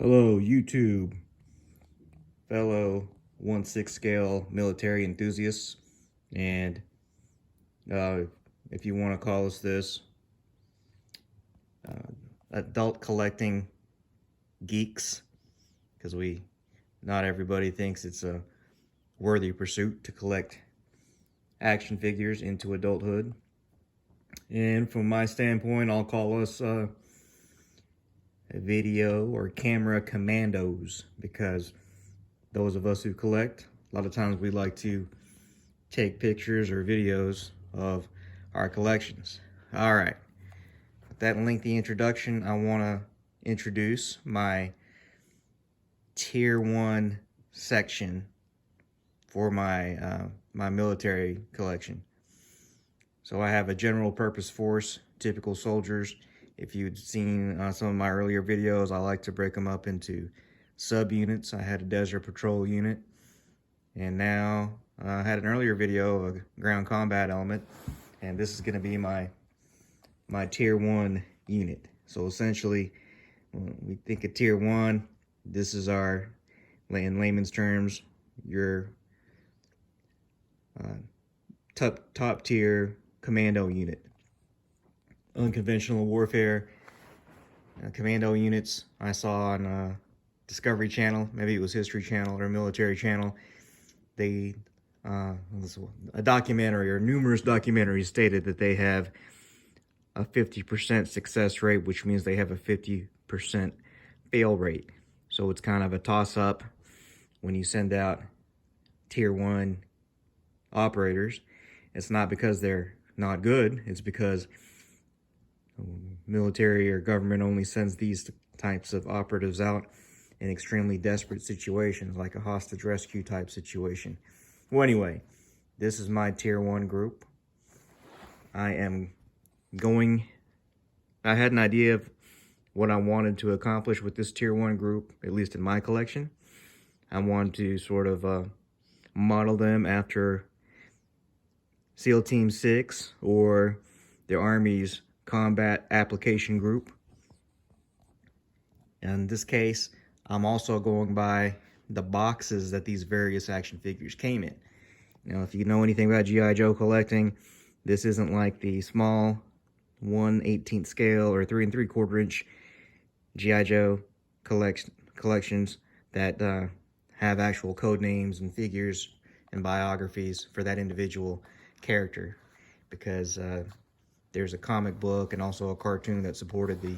Hello, YouTube, fellow 1/6 scale military enthusiasts, and uh, if you want to call us this, adult collecting geeks, because not everybody thinks it's a worthy pursuit to collect action figures into adulthood. And from my standpoint, I'll call us video or camera commandos, because those of us who collect, a lot of times we like to take pictures or videos of our collections. All right, with that lengthy introduction, I want to introduce my tier 1 section for my military collection. So I have a general purpose force, typical soldiers. If you'd seen some of my earlier videos, I like to break them up into subunits. I had a desert patrol unit, and now I had an earlier video of a ground combat element, and this is going to be my tier 1 unit. So essentially, when we think of tier 1, this is our, in layman's terms, your top tier commando unit. Unconventional warfare commando units I saw on Discovery Channel, maybe it was History Channel or Military Channel. They a documentary or numerous documentaries stated that they have a 50% success rate, which means they have a 50% fail rate. So it's kind of a toss-up when you send out tier 1 operators. It's not because they're not good, it's because military or government only sends these types of operatives out in extremely desperate situations, like a hostage rescue type situation. Well, anyway, this is my tier 1 group. I had an idea of what I wanted to accomplish with this tier 1 group, at least in my collection. I wanted to sort of model them after SEAL Team 6 or the Army's Combat Application Group. In this case, I'm also going by the boxes that these various action figures came in. Now, if you know anything about G.I. Joe collecting, this isn't like the small 1/18 scale or 3 3/4 inch G.I. Joe collections that have actual code names and figures and biographies for that individual character, because there's a comic book and also a cartoon that supported the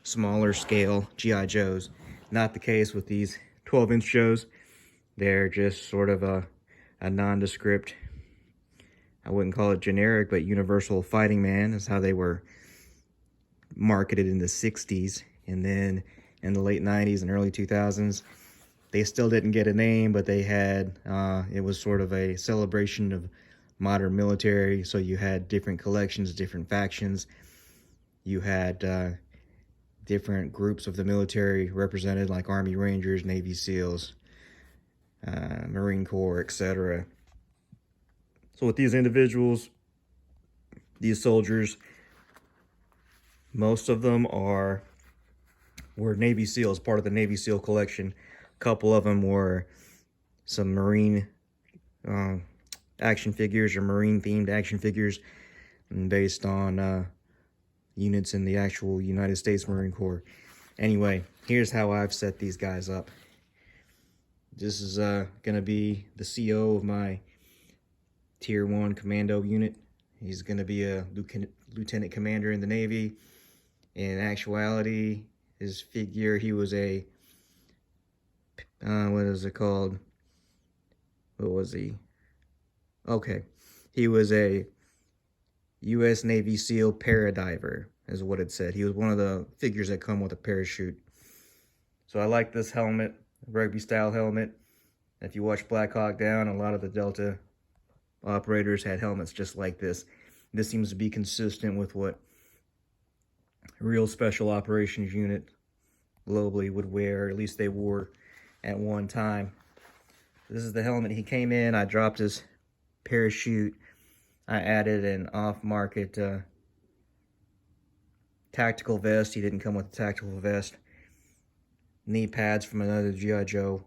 smaller scale G.I. Joes. Not the case with these 12-inch Joes. They're just sort of a nondescript, I wouldn't call it generic, but universal fighting man is how they were marketed in the 60s. And then in the late 90s and early 2000s, they still didn't get a name, but they had, it was sort of a celebration of modern military. So you had different collections, different factions. You had different groups of the military represented, like Army Rangers, Navy SEALs, Marine Corps, etc. So with these individuals, these soldiers, most of them were Navy SEALs, part of the Navy SEAL collection. A couple of them were some Marine action figures or Marine-themed action figures based on units in the actual United States Marine Corps. Anyway, here's how I've set these guys up. This is going to be the CO of my tier 1 commando unit. He's going to be a lieutenant commander in the Navy. In actuality, his figure, he was a, what is it called? What was he? Okay, he was a U.S. Navy SEAL paradiver, is what it said. He was one of the figures that come with a parachute. So I like this helmet, rugby-style helmet. If you watch Black Hawk Down, a lot of the Delta operators had helmets just like this. This seems to be consistent with what real special operations unit globally would wear, or at least they wore at one time. This is the helmet he came in. I dropped his parachute. I added an off-market tactical vest. He didn't come with a tactical vest. knee pads from another G.I. Joe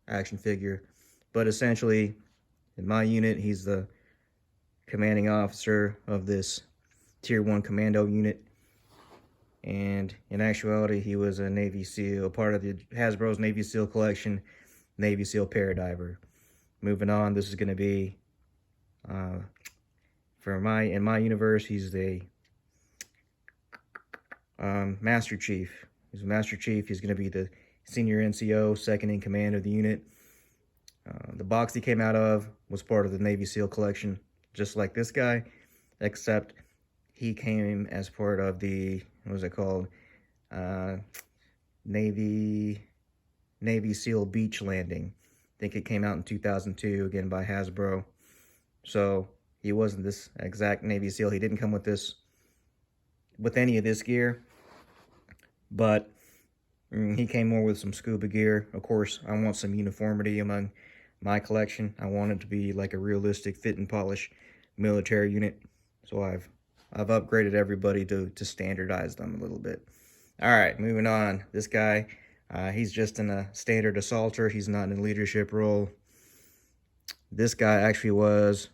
action figure. But essentially, in my unit, he's the commanding officer of this Tier 1 Commando unit. And in actuality, he was a Navy SEAL, part of the Hasbro's Navy SEAL collection, Navy SEAL Paradiver. Moving on, this is going to be, in my universe, he's the Master Chief. He's a Master Chief. He's going to be the senior NCO, second in command of the unit. The box he came out of was part of the Navy SEAL collection, just like this guy, except he came as part of the, what was it called? Navy SEAL Beach Landing. I think it came out in 2002, again by Hasbro. So he wasn't this exact Navy SEAL. He didn't come with any of this gear, but he came more with some scuba gear. Of course, I want some uniformity among my collection. I want it to be like a realistic fit and polish military unit. So I've upgraded everybody to standardize them a little bit. All right, moving on. This guy, he's just in a standard assaulter. He's not in a leadership role. This guy actually was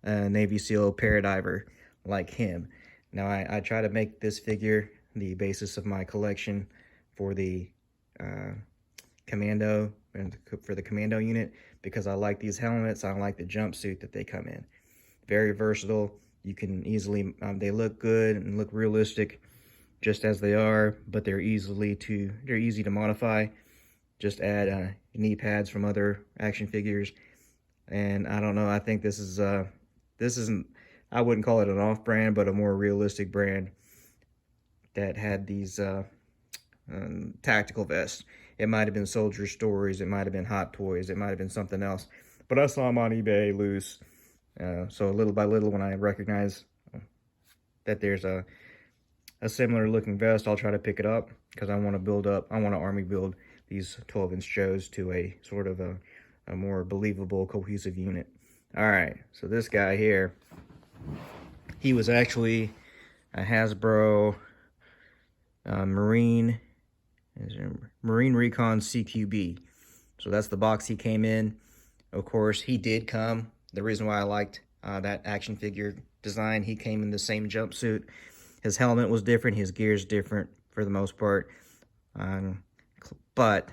a Navy SEAL Paradiver like him. Now, I try to make this figure the basis of my collection for the Commando and for the Commando unit, because I like these helmets. I like the jumpsuit that they come in. Very versatile. You can easily, they look good and look realistic just as they are, but they're easy to modify. Just add knee pads from other action figures. And I don't know, I think this isn't, I wouldn't call it an off-brand, but a more realistic brand that had these tactical vests. It might have been Soldier Stories, it might have been Hot Toys, it might have been something else. But I saw them on eBay loose. So little by little, when I recognize that there's a similar looking vest, I'll try to pick it up, because I want to army build these 12-inch Joes to a sort of a more believable, cohesive unit. All right, so this guy here, he was actually a Hasbro Marine Recon CQB. So that's the box he came in. Of course, he did come. The reason why I liked that action figure design, he came in the same jumpsuit. His helmet was different. His gear's different for the most part. But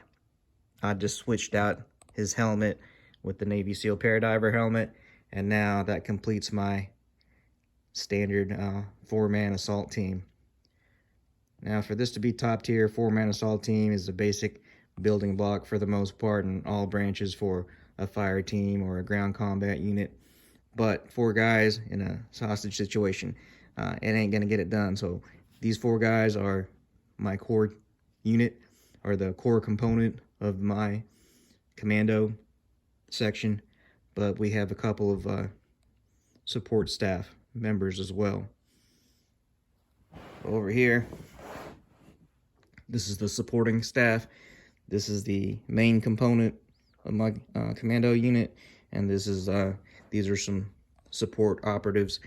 I just switched out his helmet with the Navy SEAL Paradiver helmet. And now that completes my standard 4-man assault team. Now, for this to be top tier, 4-man assault team is a basic building block for the most part in all branches for a fire team or a ground combat unit. But 4 guys in a hostage situation, it ain't gonna get it done. So these 4 guys are my core unit, or the core component of my commando section. But we have a couple of support staff members as well. Over here, this is the supporting staff. This is the main component of my commando unit, and this is these are some support operatives.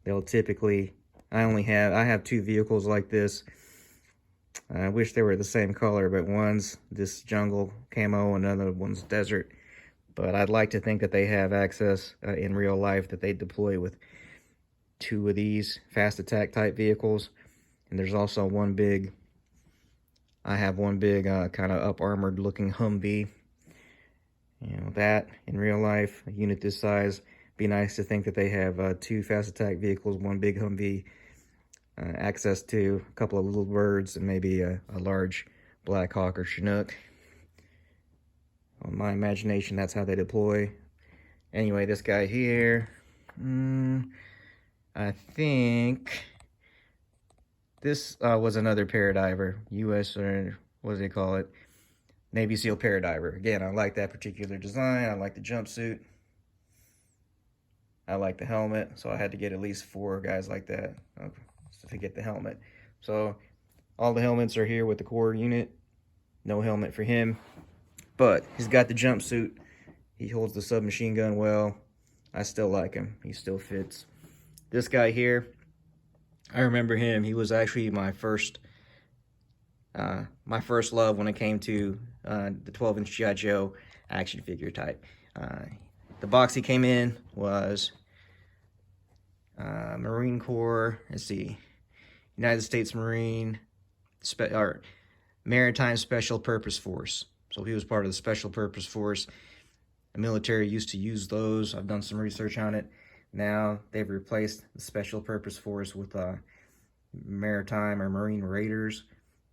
They'll typically, I have 2 vehicles like this. I wish they were the same color, but one's this jungle camo, another one's desert. But I'd like to think that they have access in real life, that they deploy with 2 of these fast attack type vehicles. And there's also I have one big kind of up armored looking Humvee. You know, that in real life, a unit this size, be nice to think that they have 2 fast attack vehicles, 1 big Humvee, access to a couple of little birds, and maybe a large Black Hawk or Chinook. On my imagination, that's how they deploy. Anyway, this guy here, I think this was another Paradiver, US, or what do they call it? Navy SEAL Paradiver. Again, I like that particular design. I like the jumpsuit. I like the helmet, so I had to get at least 4 guys like that to get the helmet. So all the helmets are here with the core unit. No helmet for him, but he's got the jumpsuit. He holds the submachine gun well. I still like him. He still fits. This guy here, I remember him. He was actually my first my first love when it came to the 12-inch G.I. Joe action figure type. The box he came in was Marine Corps, let's see, United States Marine, or Maritime Special Purpose Force. So he was part of the Special Purpose Force. The military used to use those. I've done some research on it. Now they've replaced the Special Purpose Force with Maritime or Marine Raiders,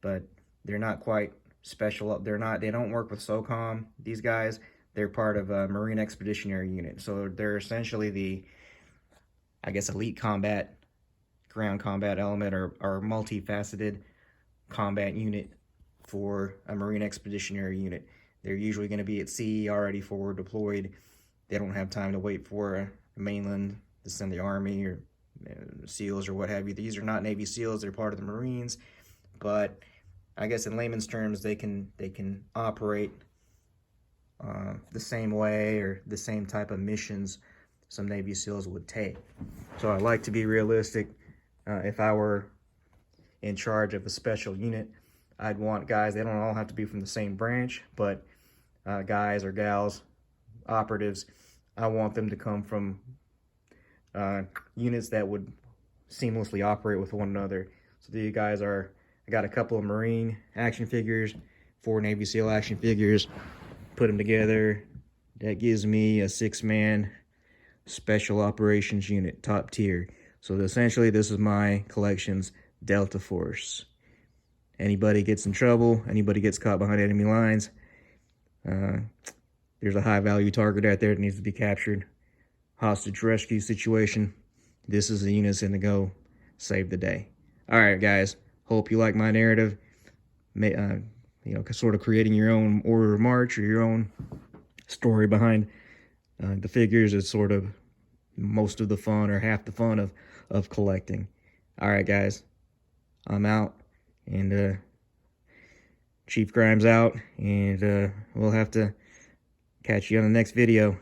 but they're not quite special. They don't work with SOCOM. These guys, they're part of a Marine Expeditionary Unit. So they're essentially the, I guess, elite combat, ground combat element, or multifaceted combat unit for a Marine Expeditionary Unit. They're usually going to be at sea, already forward deployed. They don't have time to wait for the mainland to send the Army or SEALs or what have you. These are not Navy SEALs. They're part of the Marines, but I guess in layman's terms, they can operate the same way or the same type of missions some Navy SEALs would take. So I like to be realistic. If I were in charge of a special unit, I'd want guys, they don't all have to be from the same branch, but guys or gals, operatives, I want them to come from units that would seamlessly operate with one another. So these guys are, I got a couple of Marine action figures, 4 Navy SEAL action figures, put them together. That gives me a 6-man special operations unit, top tier. So essentially this is my collection's Delta Force. Anybody gets in trouble, anybody gets caught behind enemy lines, there's a high value target out there that needs to be captured, hostage rescue situation, this is the unit in to go save the day. All right, guys, hope you like my narrative. You know, sort of creating your own order of march or your own story behind the figures is sort of most of the fun or half the fun of collecting. All right, guys, I'm out, and Chief Grimes out, and we'll have to catch you on the next video.